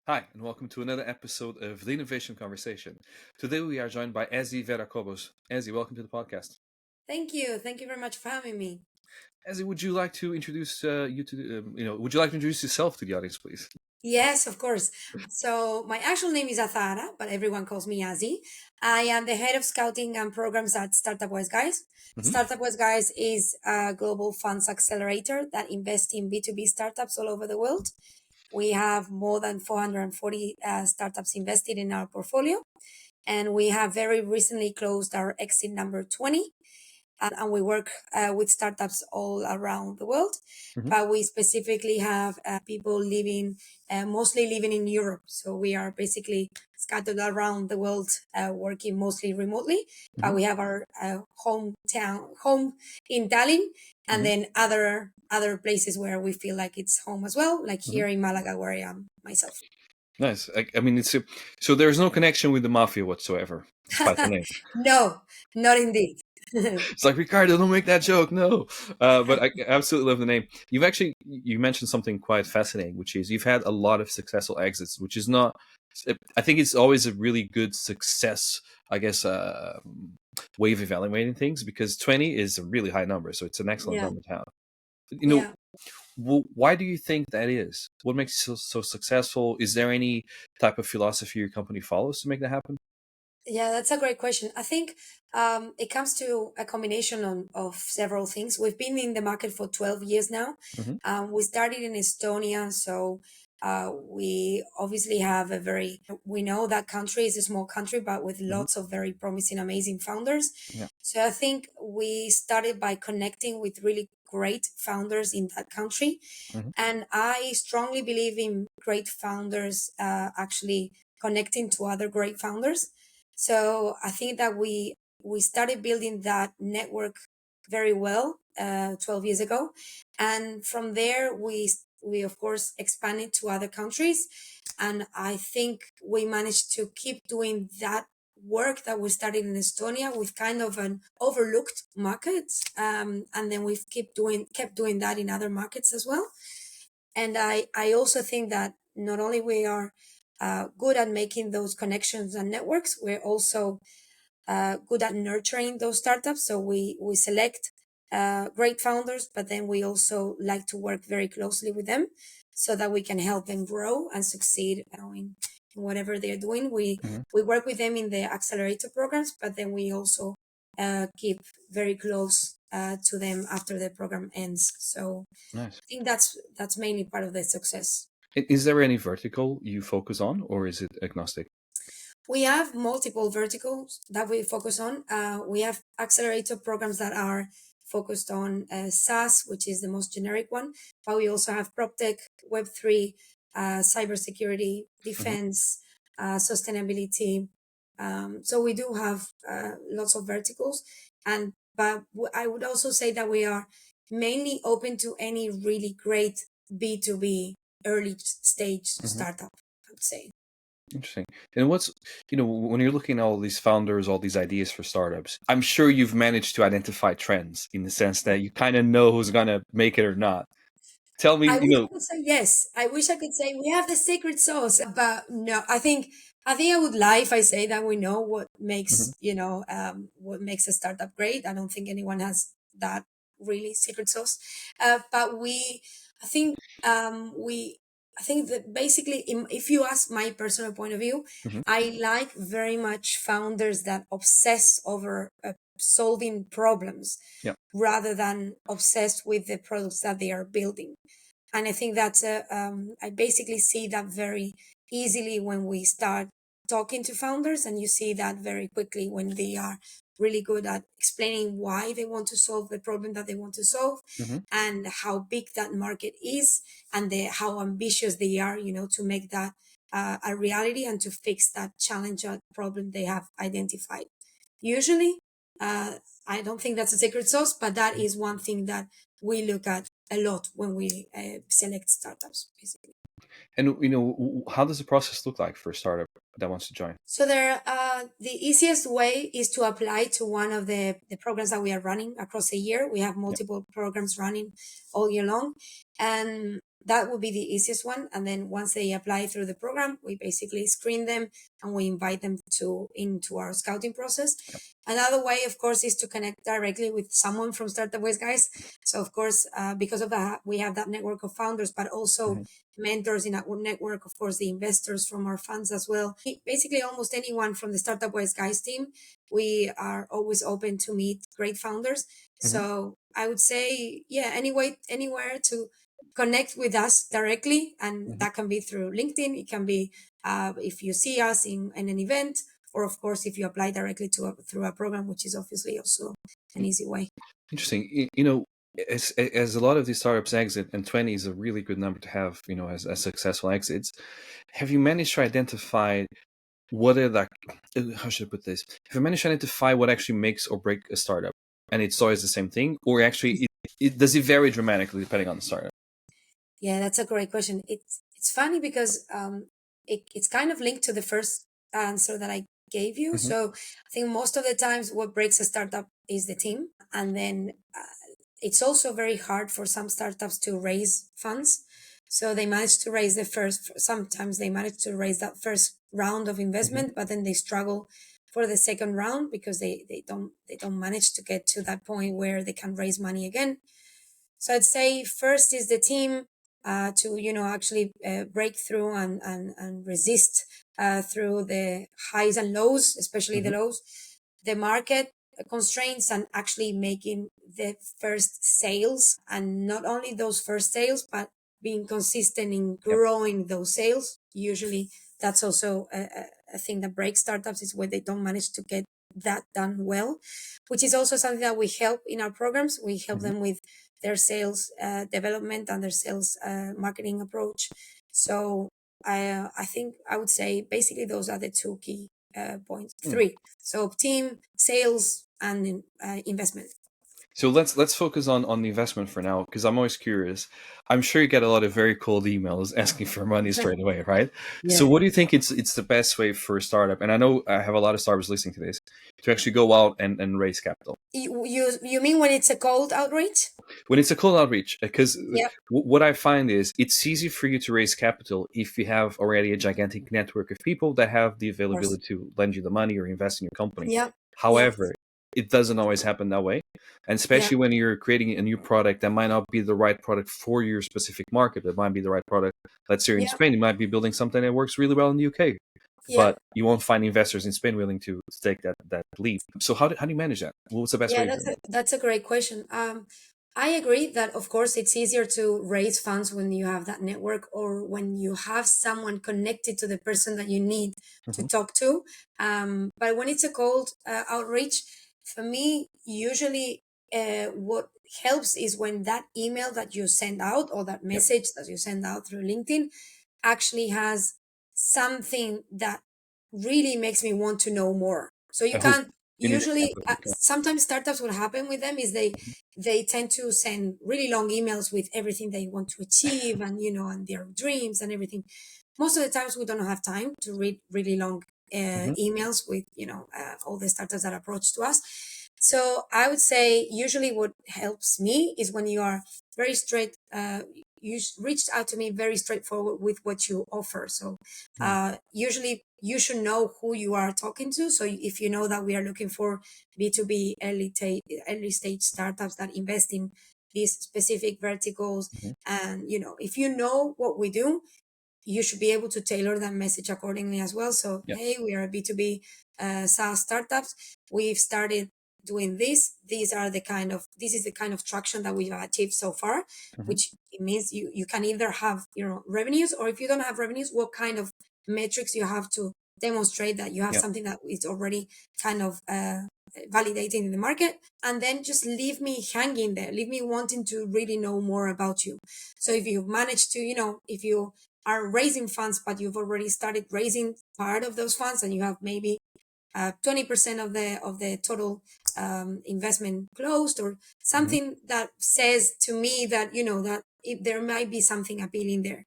Hi, and welcome to another episode of the Innovation Conversation. Today we are joined by Azzy Vera Cobos. Azzy, welcome to the podcast. Thank you. Thank you very much for having me. Azzy, would you like to introduce would you like to introduce yourself to the audience, please? Yes, of course. So my actual name is Azahara, but everyone calls me Azzy. I am the head of scouting and programs at Startup West Guys. Hmm. Startup West Guys is a global funds accelerator that invests in B2B startups all over the world. We have more than 440 startups invested in our portfolio, and we have very recently closed our exit number 20. And we work with startups all around the world. Hmm. But we specifically have people living, mostly living in Europe. So we are basically scattered around the world, working mostly remotely. Hmm. But we have our home in Tallinn, and Hmm. then other places where we feel like it's home as well, like Hmm. here in Malaga, where I am myself. Nice. I mean, so there's no connection with the mafia whatsoever, despite the name. No, not indeed. It's like Ricardo, don't make that joke. No, but I absolutely love the name. You mentioned something quite fascinating, which is you've had a lot of successful exits, which is not. I think it's always a really good success. I guess way of evaluating things because 20 is a really high number, so it's an excellent Yeah, number to have. yeah. Why do you think that is? What makes you so successful? Is there any type of philosophy your company follows to make that happen? Yeah, that's a great question. I think it comes to a combination of several things. We've been in the market for 12 years now. Hmm. We started in Estonia, so we obviously have we know that country is a small country, but with Hmm. lots of very promising, amazing founders. Yeah. So I think we started by connecting with really great founders in that country. Hmm. And I strongly believe in great founders actually connecting to other great founders. So I think that we started building that network very well 12 years ago, and from there we of course expanded to other countries, and I think we managed to keep doing that work that we started in Estonia with kind of an overlooked market, and then we've kept doing that in other markets as well. And I also think that not only we are good at making those connections and networks, we're also good at nurturing those startups. So we select great founders, but then we also like to work very closely with them so that we can help them grow and succeed in whatever they're doing. We work with them in the accelerator programs, but then we also keep very close to them after the program ends. So Nice. I think that's mainly part of the success. Is there any vertical you focus on, or is it agnostic? We have multiple verticals that we focus on. We have accelerator programs that are focused on SaaS, which is the most generic one, but we also have PropTech, Web3, cybersecurity, Hmm. defense, sustainability. So we do have lots of verticals, and I would also say that we are mainly open to any really great B2B early stage Hmm. startup, I would say. Interesting. And when you're looking at all these founders, all these ideas for startups, I'm sure you've managed to identify trends in the sense that you kind of know who's going to make it or not. Tell me, I wish I could say yes. I wish I could say we have the secret sauce, but no. I think I would lie if I say that we know what Mhm. makes what makes a startup great. I don't think anyone has that really secret sauce. But I think we I think that basically, if you ask my personal point of view, Mhm. I like very much founders that obsess over solving problems Yeah. rather than obsessed with the products that they are building. And I think I basically see that very easily when we start talking to founders, and you see that very quickly when they are really good at explaining why they want to solve the problem that they want to solve, Hmm. and how big that market is, and how ambitious they are, to make that a reality and to fix that challenge or problem they have identified. Usually, uh, I don't think that's a secret sauce, but that is one thing that we look at a lot when we select startups, basically. And how does the process look like for a startup that wants to join? So the easiest way is to apply to one of the programs that we are running across a year. We have Yeah. multiple programs running all year long. And that would be the easiest one. And then once they apply through the program, we basically screen them and we invite them into our scouting process. Another way, of course, is to connect directly with someone from Startup West Guys. So, of course, because of that, we have that network of founders, but also mentors in our network, of course, the investors from our funds as well. Basically, almost anyone from the Startup West Guys team, we are always open to meet great founders. So I would say, yeah, anywhere to connect with us directly, and that can be through LinkedIn. It can be if you see us in an event, or of course if you apply directly through a program, which is obviously also an easy way. Interesting. You know, as a lot of these startups exit, and 20 is a really good number to have, you know, as successful exits. Have you managed to identify what are the, how should I put this? Have you managed to identify what actually makes or break a startup? And it's always the same thing, or actually does it vary dramatically depending on the startup? Yeah, that's a great question. It's funny because it's kind of linked to the first answer that I gave you. Mm-hmm. So I think most of the times what breaks a startup is the team, and then it's also very hard for some startups to raise funds. So they manage to raise sometimes they manage to raise that first round of investment, but then they struggle for the second round because they don't manage to get to that point where they can raise money again. So I'd say first is the team to actually break through and resist through the highs and lows, especially the Mm-hmm. lows, the market constraints, and actually making the first sales, and not only those first sales, but being consistent in Yep. growing those sales. Usually that's also a thing that breaks startups, is when they don't manage to get that done well, which is also something that we help in our programs. We help Mm-hmm. them with their sales development and their sales marketing approach. So I think I would say basically those are the two key points. Three. So team, sales, and investment. So let's focus on the investment for now, because I'm always curious. I'm sure you get a lot of very cold emails asking for money straight away, right? So Yeah. what do you think it's the best way for a startup? And I know I have a lot of startups listening to this, to actually go out and raise capital. You mean when it's a cold outreach? When it's a cold outreach, because Yeah. what I find is it's easy for you to raise capital if you have already a gigantic network of people that have the Of course. availability to lend you the money or invest in your company. Yeah. Yeah. However, it doesn't always happen that way. And Yeah. especially when you're creating a new product that might not be the right product for your specific market. It might be the right product. Let's say you're in Yeah. Spain, you might be building something that works really well in the UK, Yeah. but you won't find investors in Spain willing to take that leap. So how do you manage that? What's the best Yeah, way to that's do a it? that's a great question. I agree that of course it's easier to raise funds when you have that network, or when you have someone connected to the person that you need to Mm-hmm. talk to. But when it's a cold outreach, for me, usually what helps is when that email that you send out, or that Yep. message that you send out through LinkedIn, actually has something that really makes me want to know more. So you A hook. can You need a usually hook. Yeah. sometimes startups, what happen with them is they tend to send really long emails with everything they want to achieve, and and their dreams and everything. Most of the times we don't have time to read really long Mm-hmm. emails with all the startups that approach to us. So I would say usually what helps me is when you are very straight, reached out to me very straightforward with what you offer. So usually you should know who you are talking to. So if you know that we are looking for B2B early stage startups that invest in these specific verticals, Mm-hmm. and if you know what we do, you should be able to tailor that message accordingly as well. So, Yep. hey, we are a B2B SaaS startups. We've started doing this. This is the kind of traction that we've achieved so far, Mm-hmm. which it means you can either have, revenues, or if you don't have revenues, what kind of metrics you have to demonstrate that you have Yep. something that is already kind of validating in the market, and then just leave me hanging there, leave me wanting to really know more about you. So if you've managed to, if you are raising funds, but you've already started raising part of those funds, and you have maybe 20% of the total investment closed, or Mm-hmm. something that says to me that that if there might be something appealing there.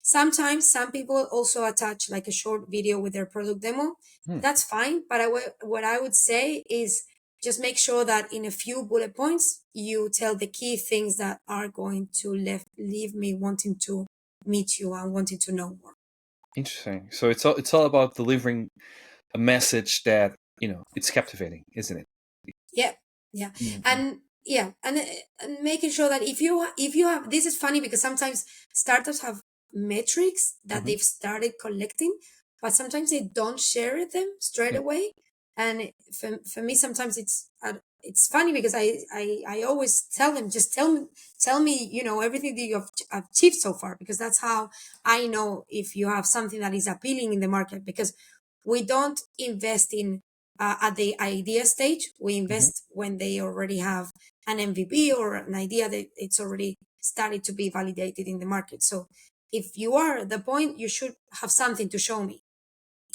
Sometimes some people also attach like a short video with their product demo. Hmm. That's fine, but what I would say is just make sure that in a few bullet points you tell the key things that are going to leave me wanting to meet you and wanting to know more. Interesting. So it's all about delivering a message that it's captivating, isn't it? Yeah, yeah, Mhm. and yeah, and making sure that if you have, this is funny because sometimes startups have metrics that Mhm. they've started collecting, but sometimes they don't share them straight Yeah. away. And for me, sometimes it's funny because I always tell them, just tell me, everything that you have achieved so far, because that's how I know if you have something that is appealing in the market. Because we don't invest in at the idea stage. We Mhm. invest when they already have an MVP or an idea that it's already started to be validated in the market. So if you are at the point, you should have something to show me.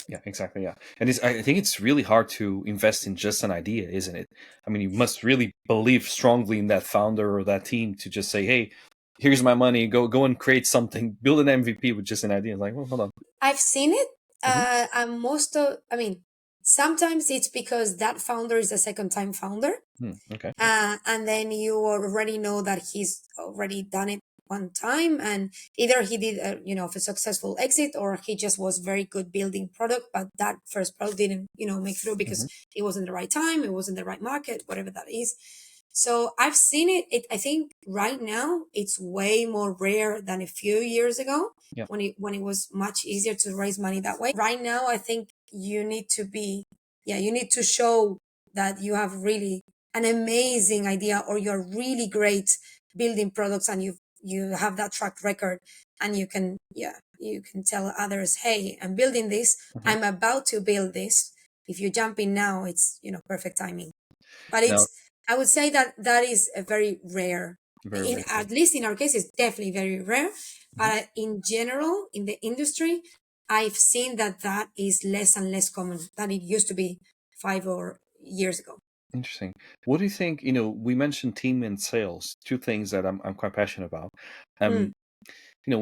Yeah, exactly. Yeah, and I think it's really hard to invest in just an idea, isn't it? I mean, you must really believe strongly in that founder or that team to just say, "Hey, here's my money. Go and create something. Build an MVP with just an idea." It's like, well, hold on. I've seen it. Hmm. And I mean, sometimes it's because that founder is a second time founder. Okay. And then you already know that he's already done it one time, and either he did a successful exit, or he just was very good building product, but that first product didn't make through because Hmm. it wasn't the right time, it wasn't the right market, whatever that is. So I've seen I think right now it's way more rare than a few years ago, Yeah. when it was much easier to raise money that way. Right now I think you need to be, yeah, you need to show that you have really an amazing idea, or you're really great building products, and you have that track record, and you can, yeah, you can tell others, hey, I'm building this, Hmm. I'm about to build this. If you jump in now, it's perfect timing. But Now, I would say that that is a very rare, very rare. at least in our case, it's definitely very rare. Mhm. But in general, in the industry, I've seen that that is less and less common than it used to be 5 or years ago. Interesting. What do you think? We mentioned team and sales, two things that I'm quite passionate about. Mm, Um,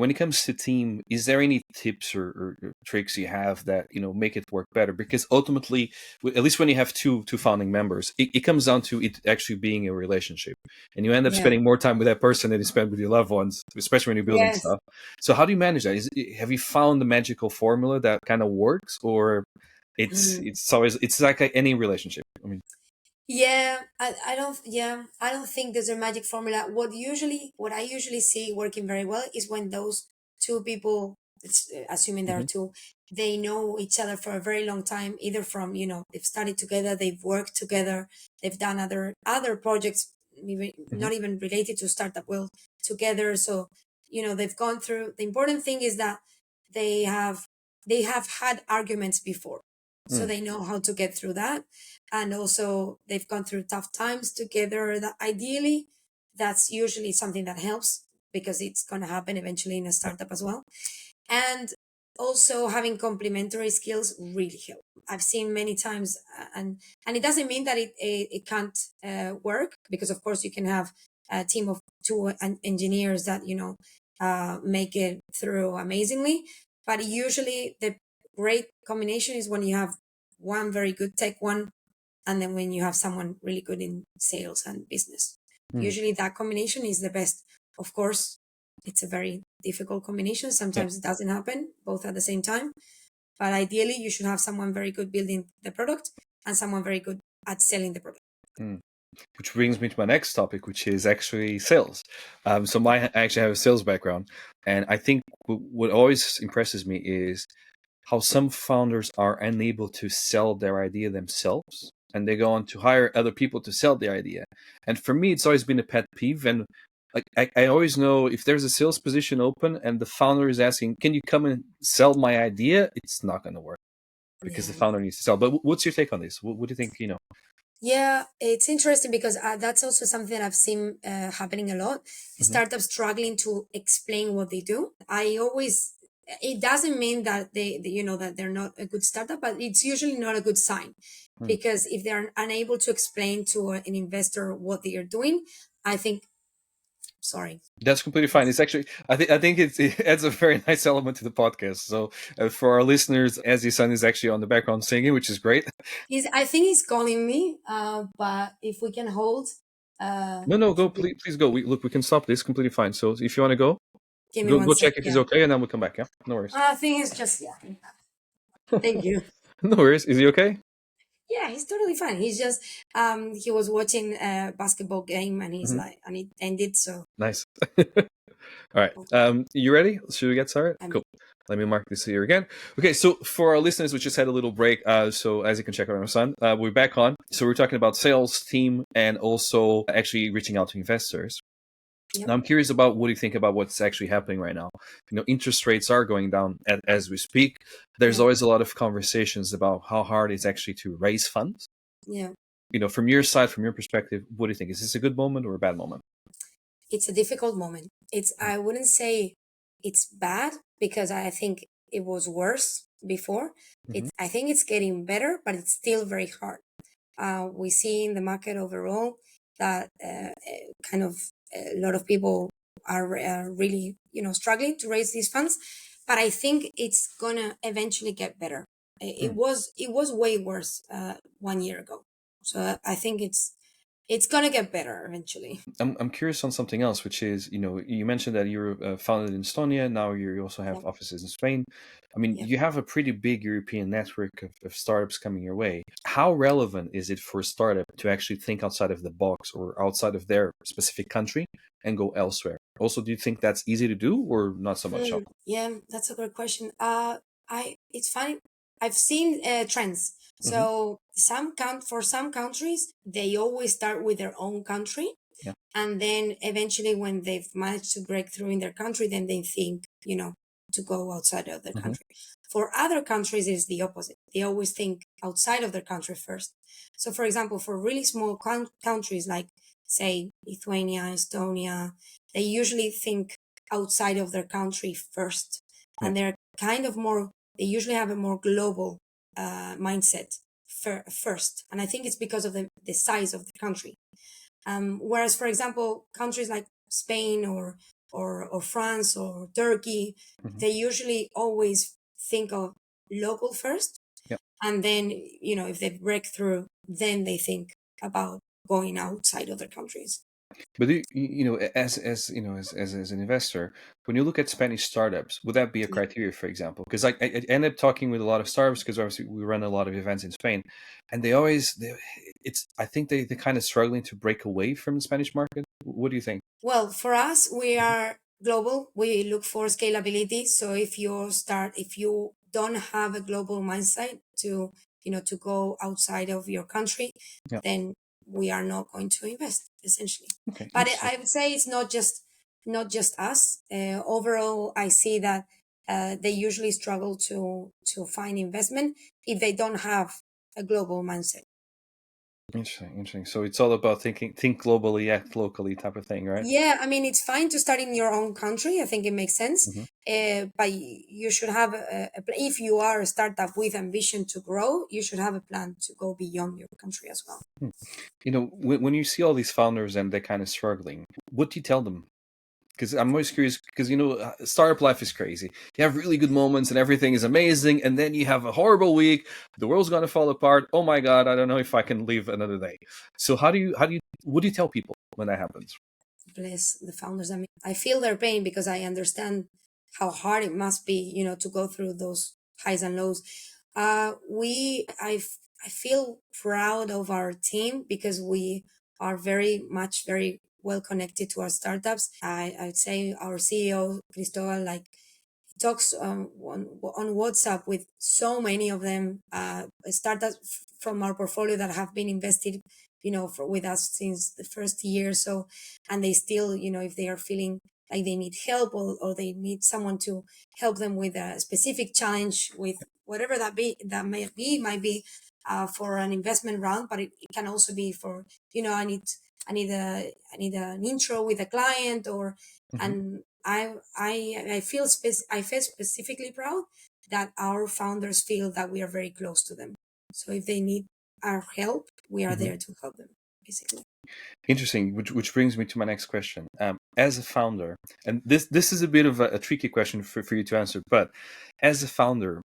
when it comes to team, is there any tips or tricks you have that make it work better? Because ultimately, at least when you have two founding members, it comes down to it actually being a relationship, and you end up yeah. spending more time with that person than you spend with your loved ones, especially when you're building Yes. stuff. So how do you manage that? Have you found the magical formula that kind of works, or it's always it's like any relationship? I mean, Yeah, I don't think there's a magic formula. What I usually see working very well is when those two people, assuming there are hmm. two, they know each other for a very long time, either from, they've studied together, they've worked together, they've done other projects, even, Hmm. not even related to startup world, together. So, they've gone through, the important thing is that they have they have had arguments before. So Mm. they know how to get through that, and also they've gone through tough times together. That ideally, that's usually something that helps, because it's going to happen eventually in a Yeah. startup as well. And also having complementary skills really help. I've seen many times, and it doesn't mean that it can't work, because of course you can have a team of two engineers that make it through amazingly. But usually the great combination is when you have one very good tech one, and then when you have someone really good in sales and business. Mm. Usually that combination is the best. Of course, it's a very difficult combination. Yeah. Sometimes it doesn't happen both at the same time, but ideally you should have someone very good building the product and someone very good at selling the product. Mm. Which brings me to my next topic, which is actually sales. So I actually have a sales background, and I think what always impresses me is how some founders are unable to sell their idea themselves, and they go on to hire other people to sell the idea. And for me, it's always been a pet peeve. And like I always know if there's a sales position open and the founder is asking, "Can you come and sell my idea?" It's not going to work because the Yeah, founder needs to sell. But what's your take on this? What do you think? yeah, it's interesting because that's also something that I've seen happening a lot. Hmm. Startups struggling to explain what they do. It doesn't mean that that they're not a good startup, but it's usually not a good sign, Mm. because if they're unable to explain to an investor what they are doing, I think, Sorry. That's completely fine. It's actually, I think it adds a very nice element to the podcast. So for our listeners, Azzy's son is actually on the background singing, which is great. I think he's calling me. But if we can hold, No, go, for the- please go. We can stop this completely fine. So if you want to go, give me one go sec. check if he's Yeah. okay, and then we'll come back. Yeah, no worries. I think it's just, yeah. Thank you. No worries. Is he okay? Yeah, he's totally fine. He's just he was watching a basketball game and he's Hmm. like, and it ended. So Nice. All right. You ready? Should we get started? I'm Cool. Let me mark this here again. Okay, so for our listeners, we just had a little break. So as you can check out on our son, we're back on. So we're talking about sales team and also actually reaching out to investors. Yep. Now I'm curious about what do you think about what's actually happening right now. Interest rates are going down as we speak. There's Yeah. always a lot of conversations about how hard it's actually to raise funds. Yeah. From your side, from your perspective, what do you think? Is this a good moment or a bad moment? It's a difficult moment. I wouldn't say it's bad because I think it was worse before. Mm-hmm. I think it's getting better, but it's still very hard. We see in the market overall that kind of a lot of people are really, struggling to raise these funds. But I think it's gonna eventually get better. It was way worse 1 year ago, so I think it's gonna get better eventually. I'm curious on something else, which is, you mentioned that you're founded in Estonia. Now you also have Yep. offices in Spain. I mean, Yep. you have a pretty big European network of startups coming your way. How relevant is it for a startup to actually think outside of the box or outside of their specific country and go elsewhere? Also, do you think that's easy to do or not so much? Yeah, that's a great question. It's funny. I've seen trends. Mm-hmm. So for some countries, they always start with their own country, Yeah. and then eventually, when they've managed to break through in their country, then they think, to go outside of their Mm-hmm. country. For other countries, it's the opposite. They always think outside of their country first. So, for example, for really small countries like, say, Lithuania, Estonia, they usually think outside of their country first, Yeah. and they usually have a more global mindset first, and I think it's because of the size of the country. Whereas, for example, countries like Spain or France or Turkey, Mm-hmm. they usually always think of local first, Yeah. and then, if they break through, then they think about going outside of their countries. But as an investor, when you look at Spanish startups, would that be a Yeah. criteria, for example? Because I ended up talking with a lot of startups because obviously we run a lot of events in Spain, and I think they're kind of struggling to break away from the Spanish market. What do you think? Well, for us, we are global. We look for scalability. So if you don't have a global mindset to go outside of your country, Yeah. then we are not going to invest, essentially. Okay. But Interesting. I would say it's not just us. Overall, I see that they usually struggle to find investment if they don't have a global mindset. Interesting. So it's all about think globally, act locally type of thing, right? Yeah, I mean, it's fine to start in your own country. I think it makes sense. Mm-hmm. But you should have if you are a startup with ambition to grow, you should have a plan to go beyond your country as well. When you see all these founders and they're kind of struggling, what do you tell them? Because I'm always curious, because startup life is crazy. You have really good moments and everything is amazing, and then you have a horrible week. The world's gonna fall apart. Oh my god, I don't know if I can live another day. So what do you tell people when that happens? Bless the founders. I mean, I feel their pain because I understand how hard it must be, to go through those highs and lows. I feel proud of our team because we are very well connected to our startups. I'd say our CEO Cristobal, like, talks on WhatsApp with so many of them, startups from our portfolio that have been invested, with us since the first year. So, and they still, if they are feeling like they need help, or they need someone to help them with a specific challenge with whatever might be for an investment round, but it can also be for, I need an intro with a client, or Mm-hmm. and I feel specifically proud that our founders feel that we are very close to them. So if they need our help, we are Mm-hmm. there to help them. basically. Interesting, which brings me to my next question. As a founder, and this is a bit of a tricky question for you to answer, but as a founder,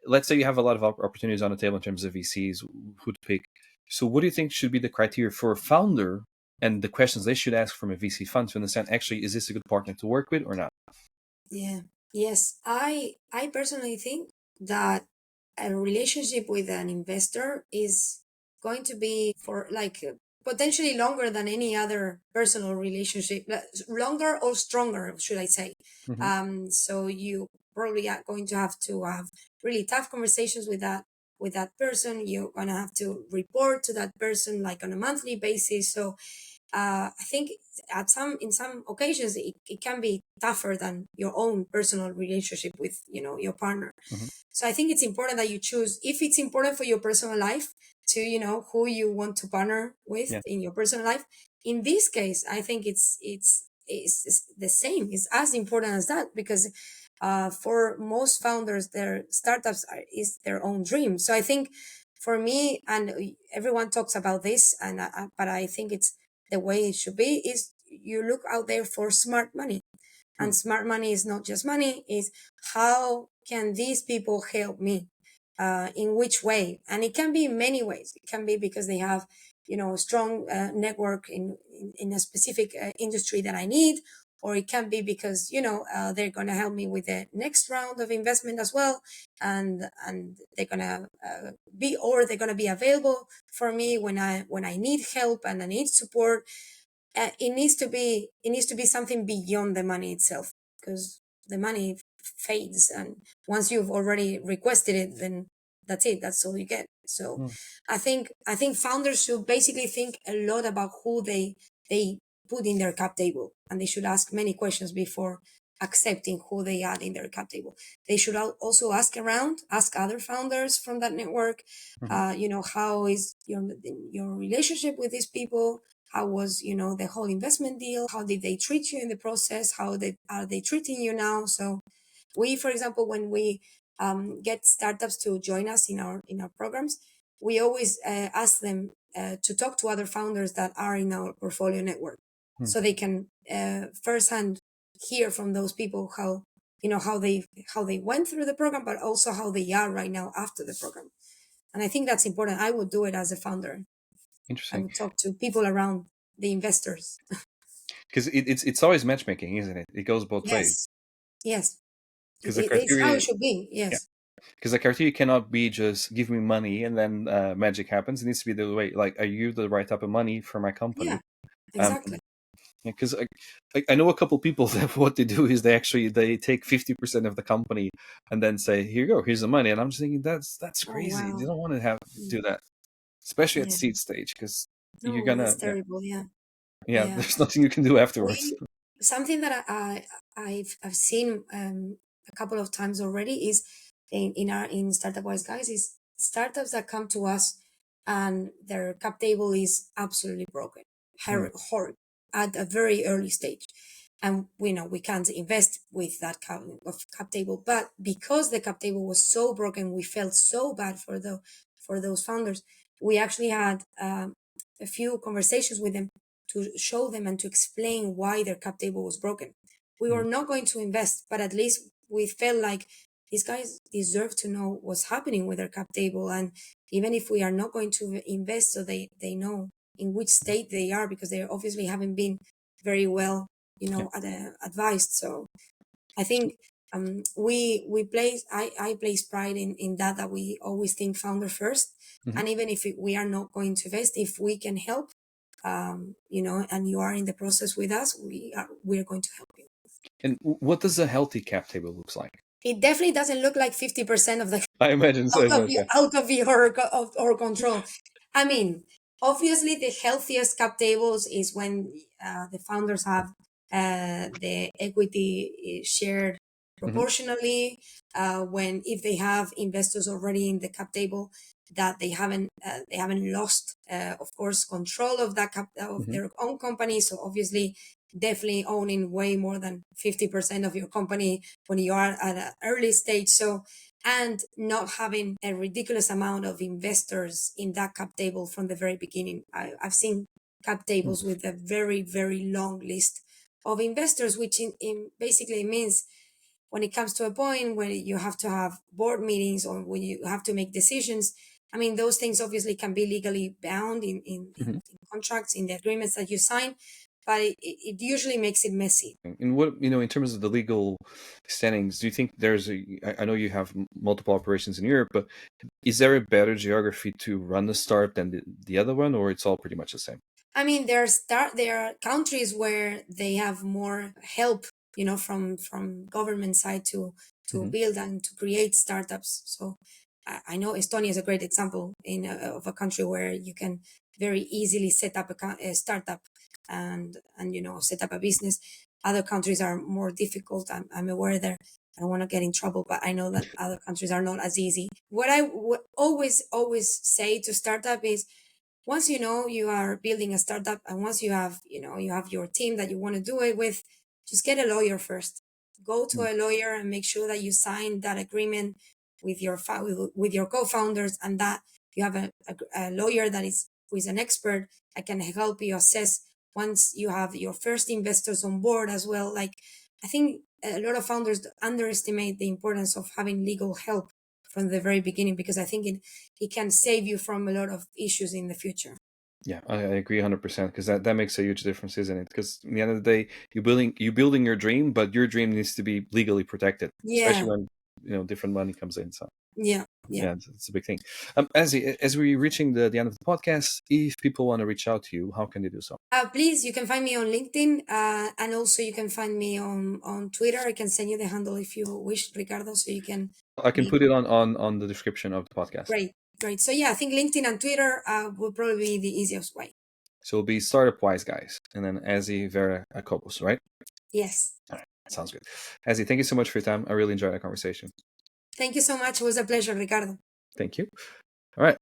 let's say you have a lot of opportunities on the table in terms of VCs, who to pick. So, what do you think should be the criteria for a founder and the questions they should ask from a VC fund to understand actually is this a good partner to work with or not? Yeah. Yes. I personally think that a relationship with an investor is going to be for like potentially longer than any other personal relationship, longer or stronger, should I say. Mm-hmm. So you probably are going to have really tough conversations with that person. You're gonna have to report to that person like on a monthly basis. So I think in some occasions it can be tougher than your own personal relationship with your partner. Mm-hmm. So I think it's important that you choose, if it's important for your personal life, to who you want to partner with Yeah. in your personal life. In this case, I think it's the same. It's as important as that, because for most founders, their startups is their own dream. So I think for me, and everyone talks about this, and but I think it's the way it should be, is you look out there for smart money. Hmm. And smart money is not just money, is how can these people help me, in which way? And it can be in many ways. It can be because they have a strong network in a specific industry that I need, or it can be because they're going to help me with the next round of investment as well, and they're going to they're going to be available for me when I need help and I need support. It needs to be something beyond the money itself, because the money fades, and once you've already requested it, then that's it, that's all you get. So Hmm. I think founders should basically think a lot about who they put in their cap table, and they should ask many questions before accepting who they add in their cap table. They should also ask other founders from that network, Mm-hmm. how is your relationship with these people, how was the whole investment deal, how did they treat you in the process, how they are they treating you now. So we, for example, when we get startups to join us in our programs, we always ask them to talk to other founders that are in our portfolio network, Hmm. so they can firsthand hear from those people how they went through the program, but also how they are right now after the program. And I think that's important. I would do it as a founder. I Interesting, would talk to people around the investors. because it's always matchmaking, isn't it? It goes both ways. Yes, yes. Because the It's how criteria, it should be. yeah, Yes. because the criteria cannot be just give me money and then magic happens. It needs to be the way, like, are you the right type of money for my company? Yeah, exactly. Because I know a couple people that what they do is they take 50% of the company and then say, here you go, here's the money. And I'm just thinking that's Oh, crazy. You wow. don't want to have Mm, do that, especially at yeah. seed stage, because you're No, gonna it's terrible. Yeah. yeah, Yeah. there's nothing you can do afterwards. We Something that I've seen a couple of times already is in Startup Wise Guys, is startups that come to us and their cap table is absolutely broken, Hmm. horrible, at a very early stage, and we know we can't invest with that kind of cap table. But because the cap table was so broken, we felt so bad for those founders. We actually had a few conversations with them to show them and to explain why their cap table was broken. We Hmm. were not going to invest, but at least we felt like these guys deserve to know what's happening with their cap table. And even if we are not going to invest, so they know in which state they are, because they obviously haven't been very well, Yeah. advised. So I think we place I place pride in that we always think founder first. Hmm. And even if we are not going to invest, if we can help, and you are in the process with us, we're going to help you. And what does a healthy cap table looks like? It definitely doesn't look like 50% of the I imagine so as well. Yeah. out of your control. I mean, obviously, the healthiest cap tables is when the founders have the equity shared Hmm. proportionally. When if they have investors already in the cap table, that they haven't lost, of course, control of that of Hmm. their own company. So obviously, definitely owning way more than 50% of your company when you are at an early stage. So and not having a ridiculous amount of investors in that cap table from the very beginning. I've seen cap tables with a very, very long list of investors, which in basically means when it comes to a point where you have to have board meetings or when you have to make decisions, I mean, those things obviously can be legally bound Mhm. in contracts, in the agreements that you sign, but it usually makes it messy. And what, in terms of the legal standings, do you think there's I know you have multiple operations in Europe, but is there a better geography to run the startup than the other one, or it's all pretty much the same? I mean, there are countries where they have more help, from government side to Hmm. build and to create startups. So I know Estonia is a great example of a country where you can very easily set up a startup and set up a business. Other countries are more difficult. I'm aware there. I don't want to get in trouble, but I know that other countries are not as easy. What I would always say to startup is, once you are building a startup, and once you have your team that you want to do it with, just get a lawyer first. Go to a lawyer and make sure that you sign that agreement with your co-founders, and that you have a lawyer who is an expert that can help you assess once you have your first investors on board as well. Like, I think a lot of founders underestimate the importance of having legal help from the very beginning, because I think it can save you from a lot of issues in the future. Yeah, I agree 100% because that makes a huge difference, isn't it? Because in the end of the day, you're building your dream, but your dream needs to be legally protected, especially Yeah, when different money comes in. So yeah, yeah. yeah, it's a big thing. As we're reaching the end of the podcast, if people want to reach out to you, how can they do so? Please, you can find me on LinkedIn, and also you can find me on Twitter. I can send you the handle if you wish, Ricardo, so you can I can be put it on the description of the podcast. great, great. So yeah, I think LinkedIn and Twitter will probably be the easiest way. So it'll be Startup Wise Guys, and then Azzy Vera Cobos, right? Yes. All right, sounds good. Azzy, thank you so much for your time. I really enjoyed our conversation. Thank you so much. It was a pleasure, Ricardo. Thank you. All right.